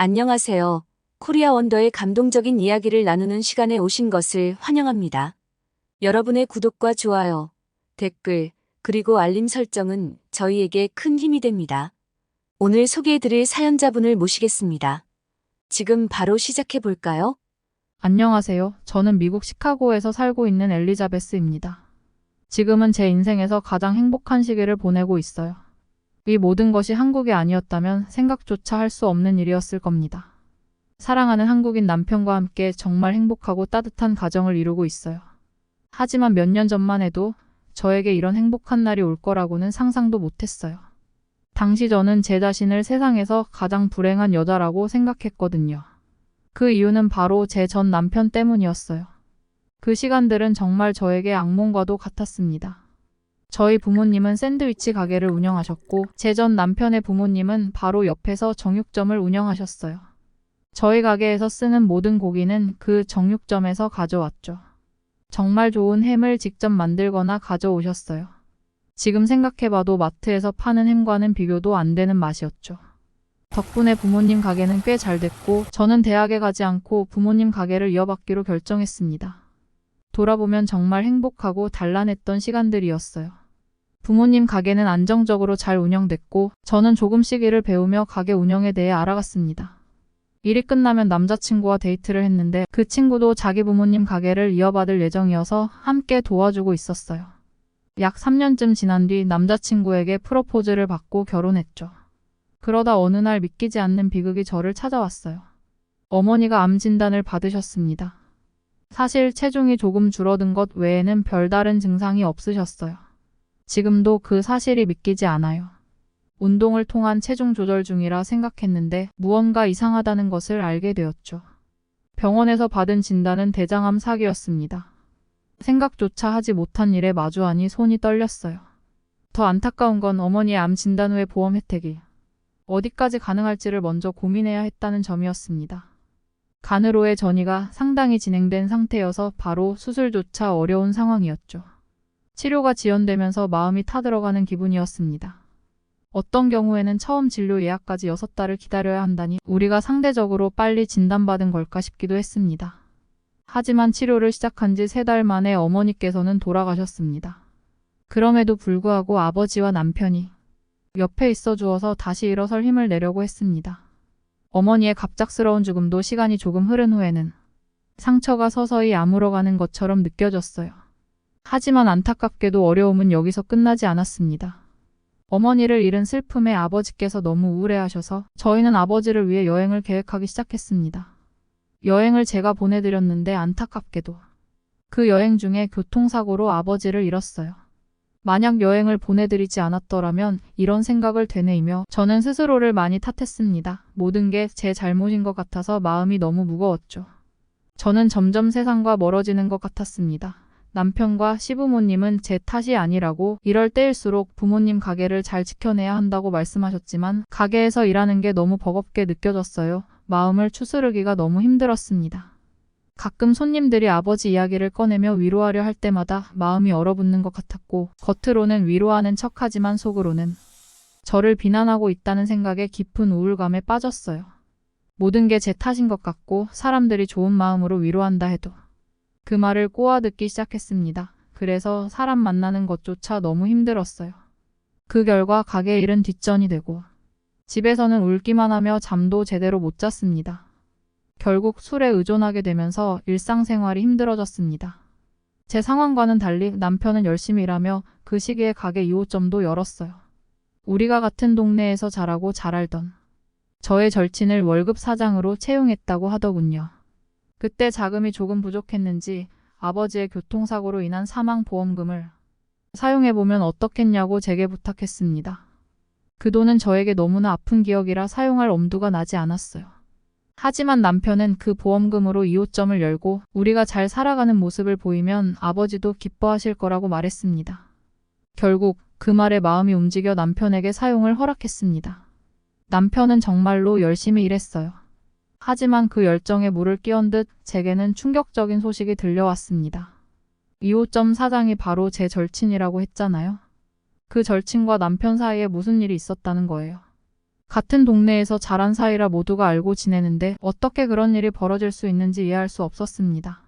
안녕하세요. 코리아 원더의 감동적인 이야기를 나누는 시간에 오신 것을 환영합니다. 여러분의 구독과 좋아요, 댓글, 그리고 알림 설정은 저희에게 큰 힘이 됩니다. 오늘 소개해드릴 사연자분을 모시겠습니다. 지금 바로 시작해 볼까요? 안녕하세요. 저는 미국 시카고에서 살고 있는 엘리자베스입니다. 지금은 제 인생에서 가장 행복한 시기를 보내고 있어요. 이 모든 것이 한국이 아니었다면 생각조차 할 수 없는 일이었을 겁니다. 사랑하는 한국인 남편과 함께 정말 행복하고 따뜻한 가정을 이루고 있어요. 하지만 몇 년 전만 해도 저에게 이런 행복한 날이 올 거라고는 상상도 못했어요. 당시 저는 제 자신을 세상에서 가장 불행한 여자라고 생각했거든요. 그 이유는 바로 제 전 남편 때문이었어요. 그 시간들은 정말 저에게 악몽과도 같았습니다. 저희 부모님은 샌드위치 가게를 운영하셨고 제 전 남편의 부모님은 바로 옆에서 정육점을 운영하셨어요. 저희 가게에서 쓰는 모든 고기는 그 정육점에서 가져왔죠. 정말 좋은 햄을 직접 만들거나 가져오셨어요. 지금 생각해봐도 마트에서 파는 햄과는 비교도 안 되는 맛이었죠. 덕분에 부모님 가게는 꽤 잘 됐고 저는 대학에 가지 않고 부모님 가게를 이어받기로 결정했습니다. 돌아보면 정말 행복하고 단란했던 시간들이었어요. 부모님 가게는 안정적으로 잘 운영됐고 저는 조금씩 일을 배우며 가게 운영에 대해 알아갔습니다. 일이 끝나면 남자친구와 데이트를 했는데 그 친구도 자기 부모님 가게를 이어받을 예정이어서 함께 도와주고 있었어요. 약 3년쯤 지난 뒤 남자친구에게 프로포즈를 받고 결혼했죠. 그러다 어느 날 믿기지 않는 비극이 저를 찾아왔어요. 어머니가 암 진단을 받으셨습니다. 사실 체중이 조금 줄어든 것 외에는 별다른 증상이 없으셨어요. 지금도 그 사실이 믿기지 않아요. 운동을 통한 체중 조절 중이라 생각했는데 무언가 이상하다는 것을 알게 되었죠. 병원에서 받은 진단은 대장암 사기였습니다. 생각조차 하지 못한 일에 마주하니 손이 떨렸어요. 더 안타까운 건 어머니의 암 진단 후의 보험 혜택이 어디까지 가능할지를 먼저 고민해야 했다는 점이었습니다. 간으로의 전이가 상당히 진행된 상태여서 바로 수술조차 어려운 상황이었죠. 치료가 지연되면서 마음이 타들어가는 기분이었습니다. 어떤 경우에는 처음 진료 예약까지 6달을 기다려야 한다니 우리가 상대적으로 빨리 진단받은 걸까 싶기도 했습니다. 하지만 치료를 시작한 지 3달 만에 어머니께서는 돌아가셨습니다. 그럼에도 불구하고 아버지와 남편이 옆에 있어 주어서 다시 일어설 힘을 내려고 했습니다. 어머니의 갑작스러운 죽음도 시간이 조금 흐른 후에는 상처가 서서히 아물어가는 것처럼 느껴졌어요. 하지만 안타깝게도 어려움은 여기서 끝나지 않았습니다. 어머니를 잃은 슬픔에 아버지께서 너무 우울해하셔서 저희는 아버지를 위해 여행을 계획하기 시작했습니다. 여행을 제가 보내드렸는데 안타깝게도 그 여행 중에 교통사고로 아버지를 잃었어요. 만약 여행을 보내드리지 않았더라면 이런 생각을 되뇌이며 저는 스스로를 많이 탓했습니다. 모든 게 제 잘못인 것 같아서 마음이 너무 무거웠죠. 저는 점점 세상과 멀어지는 것 같았습니다. 남편과 시부모님은 제 탓이 아니라고 이럴 때일수록 부모님 가게를 잘 지켜내야 한다고 말씀하셨지만 가게에서 일하는 게 너무 버겁게 느껴졌어요. 마음을 추스르기가 너무 힘들었습니다. 가끔 손님들이 아버지 이야기를 꺼내며 위로하려 할 때마다 마음이 얼어붙는 것 같았고 겉으로는 위로하는 척하지만 속으로는 저를 비난하고 있다는 생각에 깊은 우울감에 빠졌어요. 모든 게 제 탓인 것 같고 사람들이 좋은 마음으로 위로한다 해도 그 말을 꼬아 듣기 시작했습니다. 그래서 사람 만나는 것조차 너무 힘들었어요. 그 결과 가게 일은 뒷전이 되고 집에서는 울기만 하며 잠도 제대로 못 잤습니다. 결국 술에 의존하게 되면서 일상생활이 힘들어졌습니다. 제 상황과는 달리 남편은 열심히 일하며 그 시기에 가게 2호점도 열었어요. 우리가 같은 동네에서 자라고 잘 알던 저의 절친을 월급 사장으로 채용했다고 하더군요. 그때 자금이 조금 부족했는지 아버지의 교통사고로 인한 사망보험금을 사용해보면 어떻겠냐고 제게 부탁했습니다. 그 돈은 저에게 너무나 아픈 기억이라 사용할 엄두가 나지 않았어요. 하지만 남편은 그 보험금으로 2호점을 열고 우리가 잘 살아가는 모습을 보이면 아버지도 기뻐하실 거라고 말했습니다. 결국 그 말에 마음이 움직여 남편에게 사용을 허락했습니다. 남편은 정말로 열심히 일했어요. 하지만 그 열정에 물을 끼얹은 듯 제게는 충격적인 소식이 들려왔습니다. 2호점 사장이 바로 제 절친이라고 했잖아요. 그 절친과 남편 사이에 무슨 일이 있었다는 거예요. 같은 동네에서 자란 사이라 모두가 알고 지내는데 어떻게 그런 일이 벌어질 수 있는지 이해할 수 없었습니다.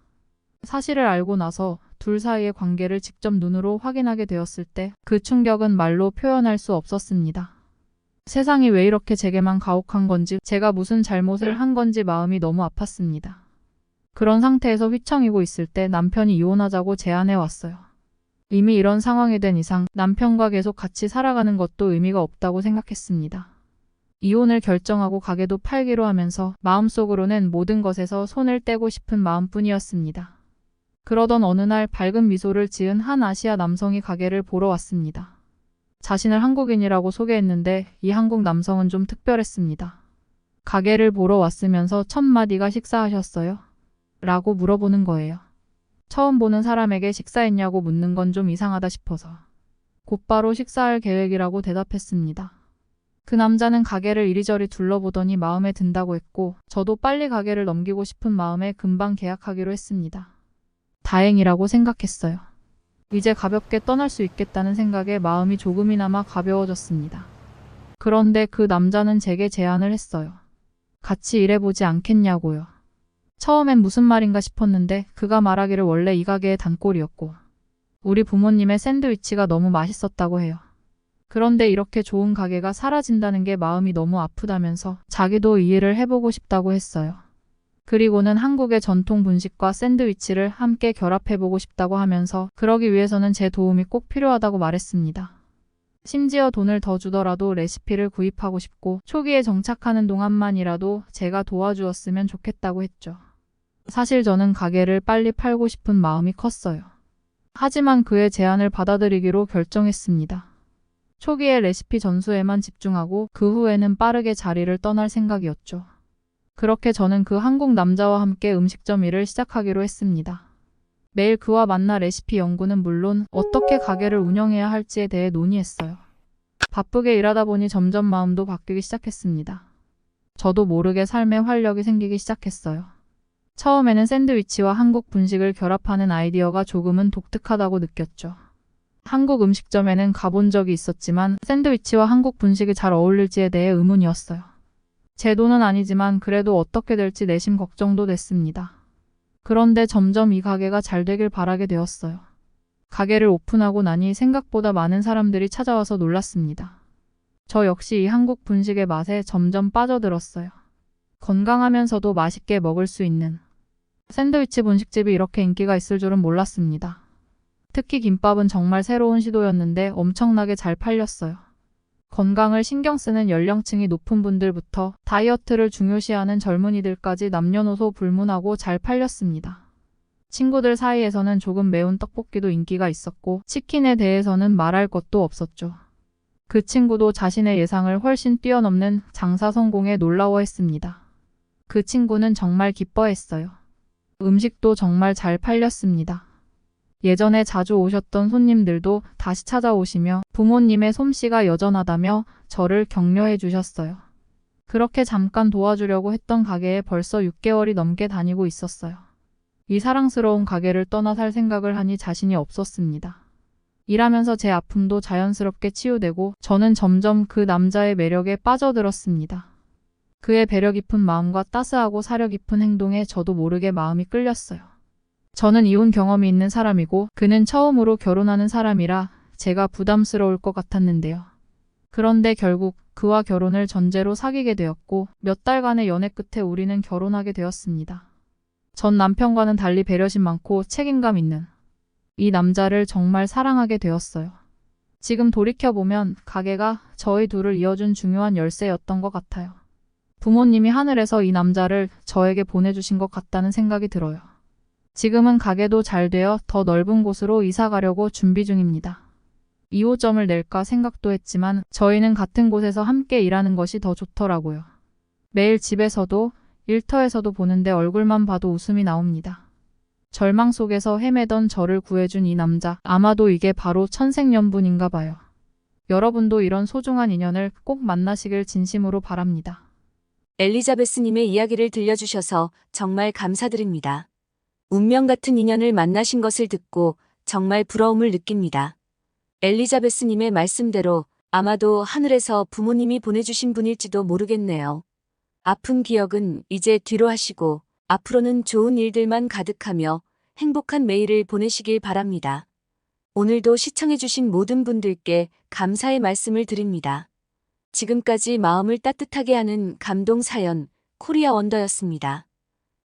사실을 알고 나서 둘 사이의 관계를 직접 눈으로 확인하게 되었을 때 그 충격은 말로 표현할 수 없었습니다. 세상이 왜 이렇게 제게만 가혹한 건지, 제가 무슨 잘못을 한 건지 마음이 너무 아팠습니다. 그런 상태에서 휘청이고 있을 때 남편이 이혼하자고 제안해 왔어요. 이미 이런 상황이 된 이상 남편과 계속 같이 살아가는 것도 의미가 없다고 생각했습니다. 이혼을 결정하고 가게도 팔기로 하면서 마음속으로는 모든 것에서 손을 떼고 싶은 마음뿐이었습니다. 그러던 어느 날 밝은 미소를 지은 한 아시아 남성이 가게를 보러 왔습니다. 자신을 한국인이라고 소개했는데 이 한국 남성은 좀 특별했습니다. 가게를 보러 왔으면서 첫 마디가 식사하셨어요? 라고 물어보는 거예요. 처음 보는 사람에게 식사했냐고 묻는 건 좀 이상하다 싶어서 곧바로 식사할 계획이라고 대답했습니다. 그 남자는 가게를 이리저리 둘러보더니 마음에 든다고 했고 저도 빨리 가게를 넘기고 싶은 마음에 금방 계약하기로 했습니다. 다행이라고 생각했어요. 이제 가볍게 떠날 수 있겠다는 생각에 마음이 조금이나마 가벼워졌습니다. 그런데 그 남자는 제게 제안을 했어요. 같이 일해보지 않겠냐고요. 처음엔 무슨 말인가 싶었는데 그가 말하기를 원래 이 가게의 단골이었고 우리 부모님의 샌드위치가 너무 맛있었다고 해요. 그런데 이렇게 좋은 가게가 사라진다는 게 마음이 너무 아프다면서 자기도 이 일을 해보고 싶다고 했어요. 그리고는 한국의 전통 분식과 샌드위치를 함께 결합해보고 싶다고 하면서 그러기 위해서는 제 도움이 꼭 필요하다고 말했습니다. 심지어 돈을 더 주더라도 레시피를 구입하고 싶고 초기에 정착하는 동안만이라도 제가 도와주었으면 좋겠다고 했죠. 사실 저는 가게를 빨리 팔고 싶은 마음이 컸어요. 하지만 그의 제안을 받아들이기로 결정했습니다. 초기에 레시피 전수에만 집중하고 그 후에는 빠르게 자리를 떠날 생각이었죠. 그렇게 저는 그 한국 남자와 함께 음식점 일을 시작하기로 했습니다. 매일 그와 만나 레시피 연구는 물론 어떻게 가게를 운영해야 할지에 대해 논의했어요. 바쁘게 일하다 보니 점점 마음도 바뀌기 시작했습니다. 저도 모르게 삶에 활력이 생기기 시작했어요. 처음에는 샌드위치와 한국 분식을 결합하는 아이디어가 조금은 독특하다고 느꼈죠. 한국 음식점에는 가본 적이 있었지만 샌드위치와 한국 분식이 잘 어울릴지에 대해 의문이었어요. 제 돈은 아니지만 그래도 어떻게 될지 내심 걱정도 됐습니다. 그런데 점점 이 가게가 잘 되길 바라게 되었어요. 가게를 오픈하고 나니 생각보다 많은 사람들이 찾아와서 놀랐습니다. 저 역시 이 한국 분식의 맛에 점점 빠져들었어요. 건강하면서도 맛있게 먹을 수 있는 샌드위치 분식집이 이렇게 인기가 있을 줄은 몰랐습니다. 특히 김밥은 정말 새로운 시도였는데 엄청나게 잘 팔렸어요. 건강을 신경 쓰는 연령층이 높은 분들부터 다이어트를 중요시하는 젊은이들까지 남녀노소 불문하고 잘 팔렸습니다. 친구들 사이에서는 조금 매운 떡볶이도 인기가 있었고 치킨에 대해서는 말할 것도 없었죠. 그 친구도 자신의 예상을 훨씬 뛰어넘는 장사 성공에 놀라워했습니다. 그 친구는 정말 기뻐했어요. 음식도 정말 잘 팔렸습니다. 예전에 자주 오셨던 손님들도 다시 찾아오시며 부모님의 솜씨가 여전하다며 저를 격려해 주셨어요. 그렇게 잠깐 도와주려고 했던 가게에 벌써 6개월이 넘게 다니고 있었어요. 이 사랑스러운 가게를 떠나 살 생각을 하니 자신이 없었습니다. 일하면서 제 아픔도 자연스럽게 치유되고 저는 점점 그 남자의 매력에 빠져들었습니다. 그의 배려 깊은 마음과 따스하고 사려 깊은 행동에 저도 모르게 마음이 끌렸어요. 저는 이혼 경험이 있는 사람이고 그는 처음으로 결혼하는 사람이라 제가 부담스러울 것 같았는데요. 그런데 결국 그와 결혼을 전제로 사귀게 되었고 몇 달간의 연애 끝에 우리는 결혼하게 되었습니다. 전 남편과는 달리 배려심 많고 책임감 있는 이 남자를 정말 사랑하게 되었어요. 지금 돌이켜보면 가게가 저희 둘을 이어준 중요한 열쇠였던 것 같아요. 부모님이 하늘에서 이 남자를 저에게 보내주신 것 같다는 생각이 들어요. 지금은 가게도 잘 되어 더 넓은 곳으로 이사 가려고 준비 중입니다. 2호점을 낼까 생각도 했지만 저희는 같은 곳에서 함께 일하는 것이 더 좋더라고요. 매일 집에서도 일터에서도 보는데 얼굴만 봐도 웃음이 나옵니다. 절망 속에서 헤매던 저를 구해준 이 남자, 아마도 이게 바로 천생연분인가 봐요. 여러분도 이런 소중한 인연을 꼭 만나시길 진심으로 바랍니다. 엘리자베스님의 이야기를 들려주셔서 정말 감사드립니다. 운명 같은 인연을 만나신 것을 듣고 정말 부러움을 느낍니다. 엘리자베스님의 말씀대로 아마도 하늘에서 부모님이 보내주신 분일지도 모르겠네요. 아픈 기억은 이제 뒤로 하시고 앞으로는 좋은 일들만 가득하며 행복한 매일을 보내시길 바랍니다. 오늘도 시청해주신 모든 분들께 감사의 말씀을 드립니다. 지금까지 마음을 따뜻하게 하는 감동 사연 코리아 원더였습니다.